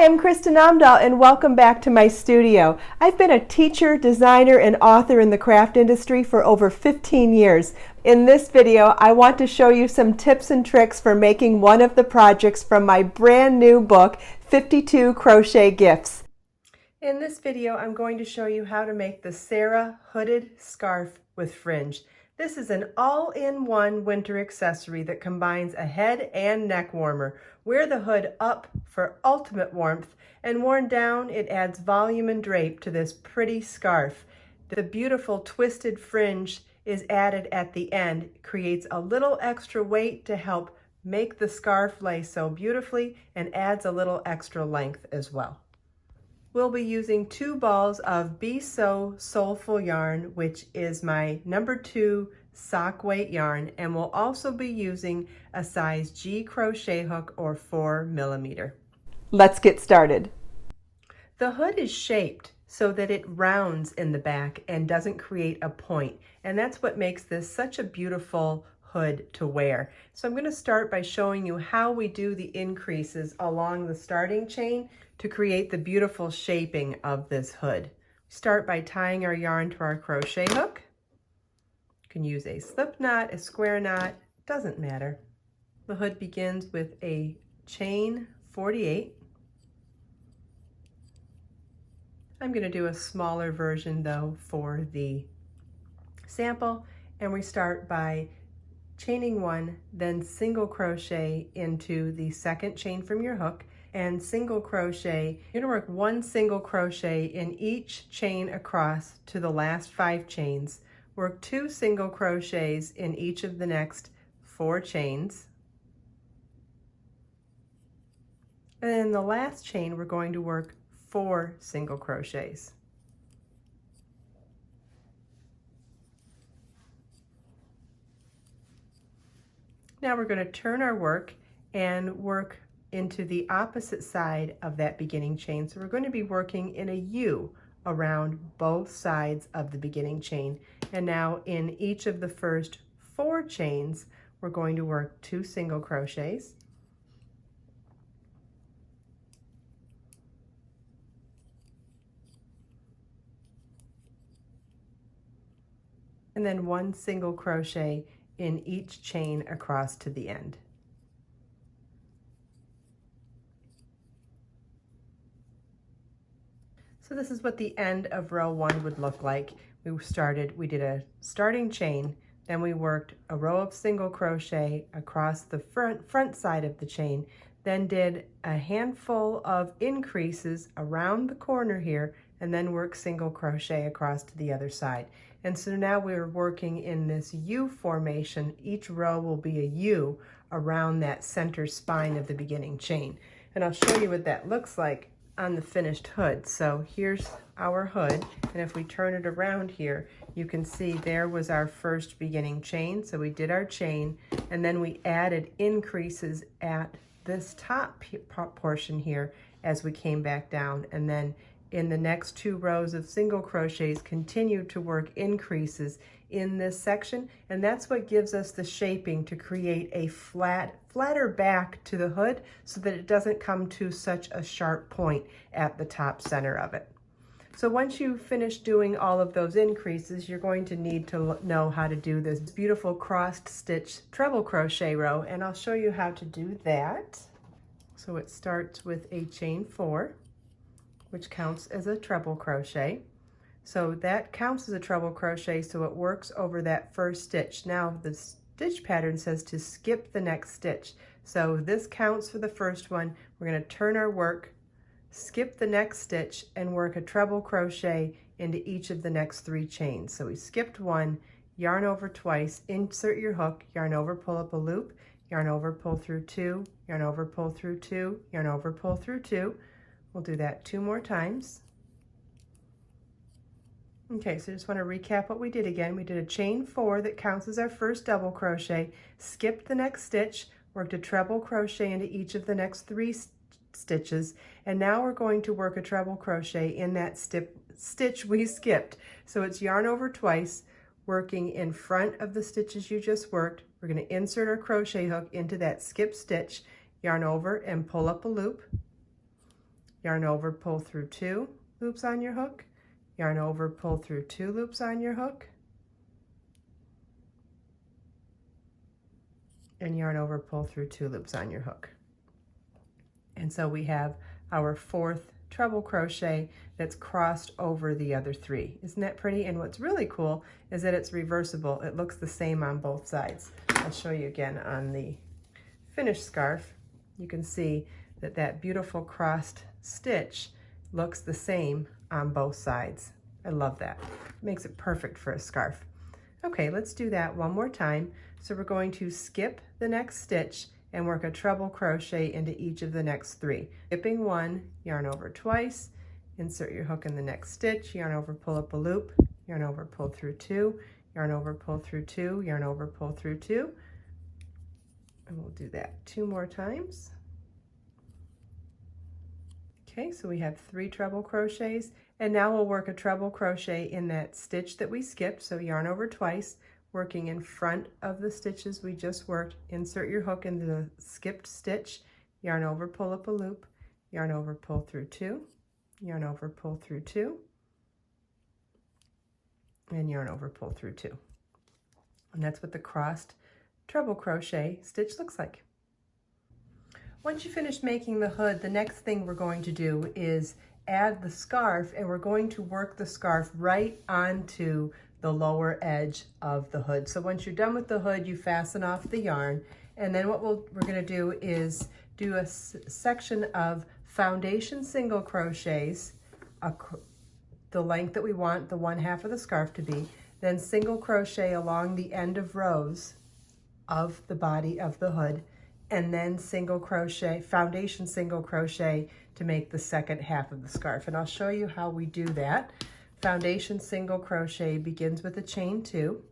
Hi, I'm Kristin Omdahl and welcome back to my studio. I've been a teacher, designer, and author in the craft industry for over 15 years. In this video, I want to show you some tips and tricks for making one of the projects from my brand new book, 52 Crochet Gifts. In this video, I'm going to show you how to make the Sarah hooded scarf with fringe. This is an all-in-one winter accessory that combines a head and neck warmer. Wear the hood up for ultimate warmth, and worn down, it adds volume and drape to this pretty scarf. The beautiful twisted fringe is added at the end, creates a little extra weight to help make the scarf lay so beautifully, and adds a little extra length as well. We'll be using 2 balls of Be So Soulful yarn, which is my #2 sock weight yarn, and we'll also be using a size G crochet hook or 4mm. Let's get started. The hood is shaped so that it rounds in the back and doesn't create a point, and that's what makes this such a beautiful hood to wear. So I'm going to start by showing you how we do the increases along the starting chain to create the beautiful shaping of this hood. Start by tying our yarn to our crochet hook. You can use a slip knot, a square knot, doesn't matter. The hood begins with a chain 48. I'm going to do a smaller version though for the sample, and we start by chaining 1, then single crochet into the second chain from your hook, and single crochet. You're going to work 1 single crochet in each chain across to the last 5 chains. Work 2 single crochets in each of the next 4 chains. And then in the last chain, we're going to work 4 single crochets. Now we're going to turn our work and work into the opposite side of that beginning chain. So we're going to be working in a U around both sides of the beginning chain. And now in each of the first 4 chains, we're going to work 2 single crochets. And then 1 single crochet in each chain across to the end. So this is what the end of row 1 would look like. We did a starting chain, then we worked a row of single crochet across the front side of the chain, then did a handful of increases around the corner here, and then worked single crochet across to the other side. And so now we're working in this U formation. Each row will be a U around that center spine of the beginning chain. And I'll show you what that looks like on the finished hood. So here's our hood, and if we turn it around here, you can see there was our first beginning chain. So we did our chain, and then we added increases at this top portion here as we came back down, and then in the next 2 rows of single crochets continue to work increases in this section, and that's what gives us the shaping to create a flatter back to the hood so that it doesn't come to such a sharp point at the top center of it. So once you finish doing all of those increases, you're going to need to know how to do this beautiful crossed stitch treble crochet row, and I'll show you how to do that. So it starts with a chain 4, which counts as a treble crochet. So that counts as a treble crochet, so it works over that first stitch. Now the stitch pattern says to skip the next stitch. So this counts for the first one. We're going to turn our work, skip the next stitch, and work a treble crochet into each of the next 3 chains. So we skipped 1, yarn over twice, insert your hook, yarn over, pull up a loop, yarn over, pull through 2, yarn over, pull through 2, yarn over, pull through 2. We'll do that 2 more times. Okay, so I just want to recap what we did again. We did a chain 4 that counts as our first double crochet, skipped the next stitch, worked a treble crochet into each of the next 3 stitches, and now we're going to work a treble crochet in that stitch we skipped. So it's yarn over twice, working in front of the stitches you just worked. We're going to insert our crochet hook into that skip stitch, yarn over and pull up a loop, yarn over, pull through 2 loops on your hook, yarn over, pull through 2 loops on your hook, and yarn over, pull through 2 loops on your hook. And so we have our 4th treble crochet that's crossed over the other 3. Isn't that pretty? And what's really cool is that it's reversible. It looks the same on both sides. I'll show you again on the finished scarf. You can see that that beautiful crossed stitch looks the same on both sides. I love that. It makes it perfect for a scarf. Okay, let's do that one more time. So we're going to skip the next stitch and work a treble crochet into each of the next 3. Skipping 1, yarn over twice, insert your hook in the next stitch, yarn over, pull up a loop, yarn over, pull through 2, yarn over, pull through 2, yarn over, pull through 2. And we'll do that 2 more times. Okay, so we have 3 treble crochets, and now we'll work a treble crochet in that stitch that we skipped. So yarn over twice, working in front of the stitches we just worked, insert your hook into the skipped stitch, yarn over, pull up a loop, yarn over, pull through 2, yarn over, pull through 2, and yarn over, pull through 2. And that's what the crossed treble crochet stitch looks like. Once you finish making the hood, the next thing we're going to do is add the scarf, and we're going to work the scarf right onto the lower edge of the hood. So once you're done with the hood, you fasten off the yarn, and then what we're going to do is do a section of foundation single crochets, the length that we want the 1/2 of the scarf to be, then single crochet along the end of rows of the body of the hood, and then single crochet, foundation single crochet to make the second half of the scarf. And I'll show you how we do that. Foundation single crochet begins with a chain 2.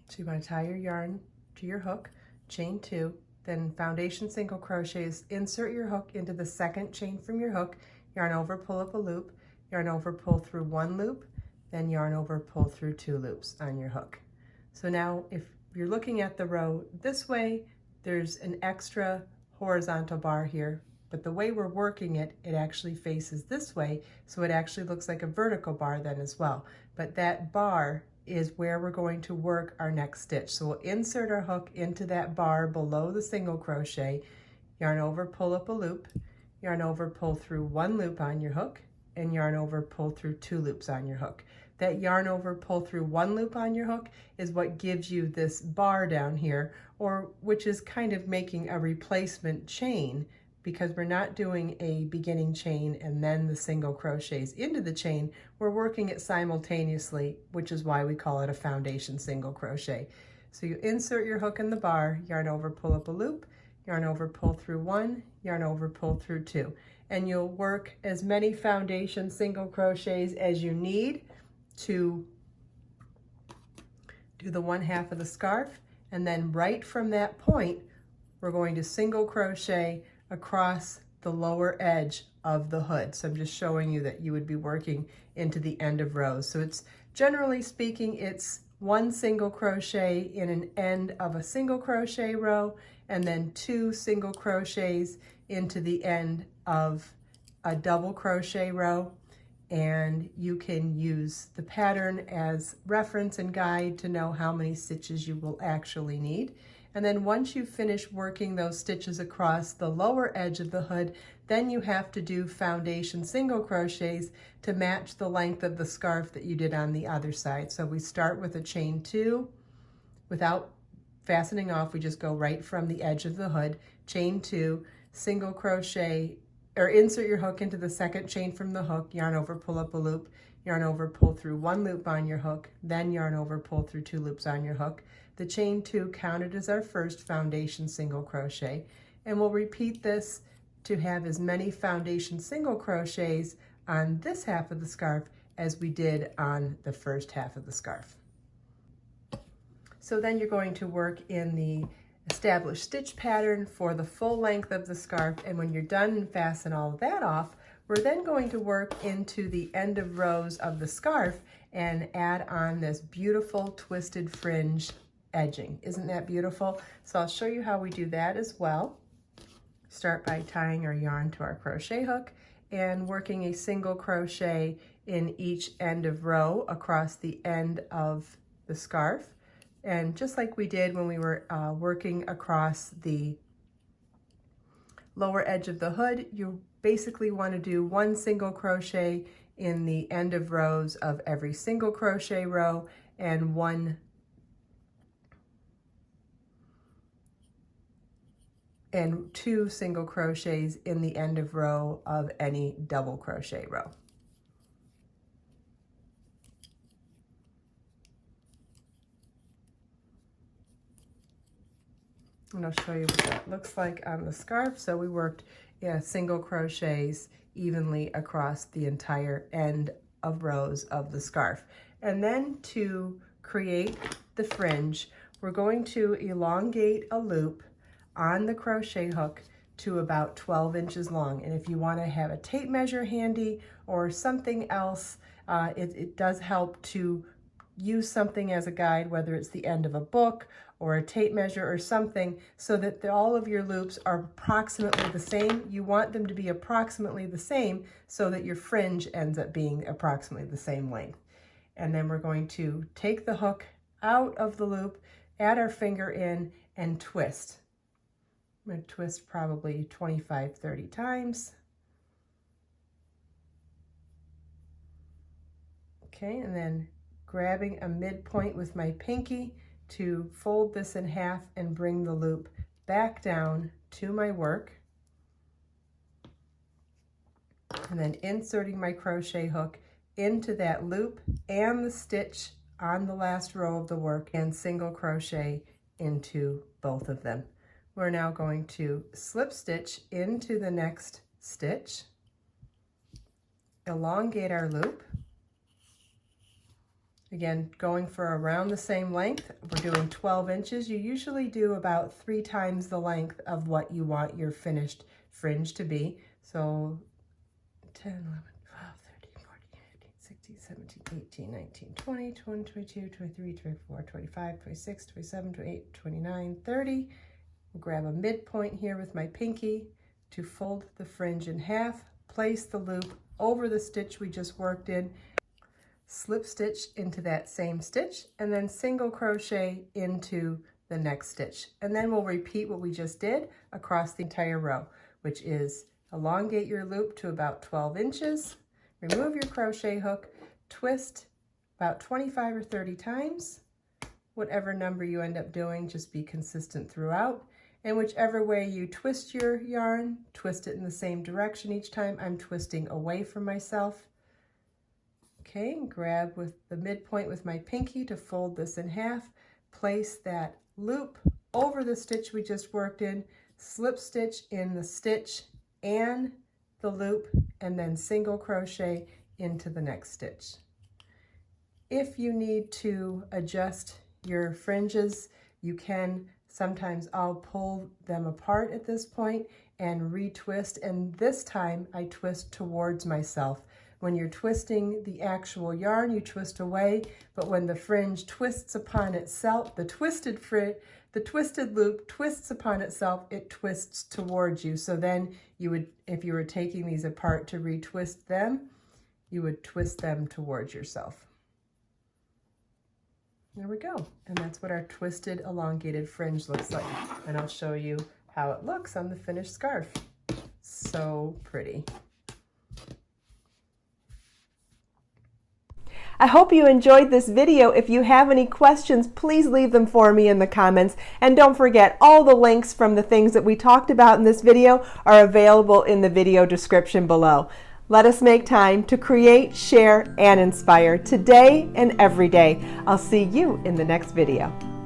So you want to tie your yarn to your hook, chain 2, then foundation single crochets, insert your hook into the second chain from your hook, yarn over, pull up a loop, yarn over, pull through 1 loop, then yarn over, pull through 2 loops on your hook. So now if you're looking at the row this way, there's an extra horizontal bar here, but the way we're working it, it actually faces this way, so it actually looks like a vertical bar then as well. But that bar is where we're going to work our next stitch. So we'll insert our hook into that bar below the single crochet, yarn over, pull up a loop, yarn over, pull through 1 loop on your hook, and yarn over, pull through 2 loops on your hook. That yarn over, pull through 1 loop on your hook is what gives you this bar down here, or which is kind of making a replacement chain, because we're not doing a beginning chain and then the single crochets into the chain. We're working it simultaneously, which is why we call it a foundation single crochet. So you insert your hook in the bar, yarn over, pull up a loop, yarn over, pull through 1, yarn over, pull through 2. And you'll work as many foundation single crochets as you need to do the 1/2 of the scarf, and then right from that point we're going to single crochet across the lower edge of the hood. So I'm just showing you that you would be working into the end of rows. So it's, generally speaking, it's 1 single crochet in an end of a single crochet row, and then 2 single crochets into the end of a double crochet row. And you can use the pattern as reference and guide to know how many stitches you will actually need. And then once you finish working those stitches across the lower edge of the hood, then you have to do foundation single crochets to match the length of the scarf that you did on the other side. So we start with a chain 2 without fastening off. We just go right from the edge of the hood, chain 2, single crochet, or insert your hook into the second chain from the hook, yarn over, pull up a loop, yarn over, pull through 1 loop on your hook, then yarn over, pull through 2 loops on your hook. The chain 2 counted as our first foundation single crochet, and we'll repeat this to have as many foundation single crochets on this half of the scarf as we did on the first half of the scarf. So then you're going to work in the established stitch pattern for the full length of the scarf, and when you're done and fasten all of that off, we're then going to work into the end of rows of the scarf and add on this beautiful twisted fringe edging. Isn't that beautiful? So I'll show you how we do that as well. Start by tying our yarn to our crochet hook and working a single crochet in each end of row across the end of the scarf. And just like we did when we were working across the lower edge of the hood, you basically want to do one single crochet in the end of rows of every single crochet row and two single crochets in the end of row of any double crochet row. And I'll show you what that looks like on the scarf. So we worked single crochets evenly across the entire end of rows of the scarf. And then to create the fringe, we're going to elongate a loop on the crochet hook to about 12 inches long. And if you want to have a tape measure handy or something else, it does help to use something as a guide, whether it's the end of a book or a tape measure or something, so that all of your loops are approximately the same. You want them to be approximately the same so that your fringe ends up being approximately the same length. And then we're going to take the hook out of the loop, add our finger in, and twist. I'm going to twist probably 25-30 times. Okay, and then grabbing a midpoint with my pinky to fold this in half and bring the loop back down to my work. And then inserting my crochet hook into that loop and the stitch on the last row of the work and single crochet into both of them. We're now going to slip stitch into the next stitch, elongate our loop. Again, going for around the same length. We're doing 12 inches. You usually do about 3 times the length of what you want your finished fringe to be. So 10, 11, 12, 13, 14, 15, 16, 17, 18, 19, 20, 21, 22, 23, 24, 25, 26, 27, 28, 29, 30. We'll grab a midpoint here with my pinky to fold the fringe in half, place the loop over the stitch we just worked in, slip stitch into that same stitch, and then single crochet into the next stitch. And then we'll repeat what we just did across the entire row, which is elongate your loop to about 12 inches, remove your crochet hook, twist about 25 or 30 times. Whatever number you end up doing, just be consistent throughout. And whichever way you twist your yarn, twist it in the same direction each time. I'm twisting away from myself. Okay, grab with the midpoint with my pinky to fold this in half, place that loop over the stitch we just worked in, slip stitch in the stitch and the loop, and then single crochet into the next stitch. If you need to adjust your fringes, you can. Sometimes I'll pull them apart at this point and retwist, and this time I twist towards myself. When you're twisting the actual yarn, you twist away, but when the fringe twists upon itself, the twisted loop twists upon itself, it twists towards you. So then you would, if you were taking these apart to retwist them, you would twist them towards yourself. There we go. And that's what our twisted elongated fringe looks like. And I'll show you how it looks on the finished scarf. So pretty. I hope you enjoyed this video. If you have any questions, please leave them for me in the comments. And don't forget, all the links from the things that we talked about in this video are available in the video description below. Let us make time to create, share, and inspire today and every day. I'll see you in the next video.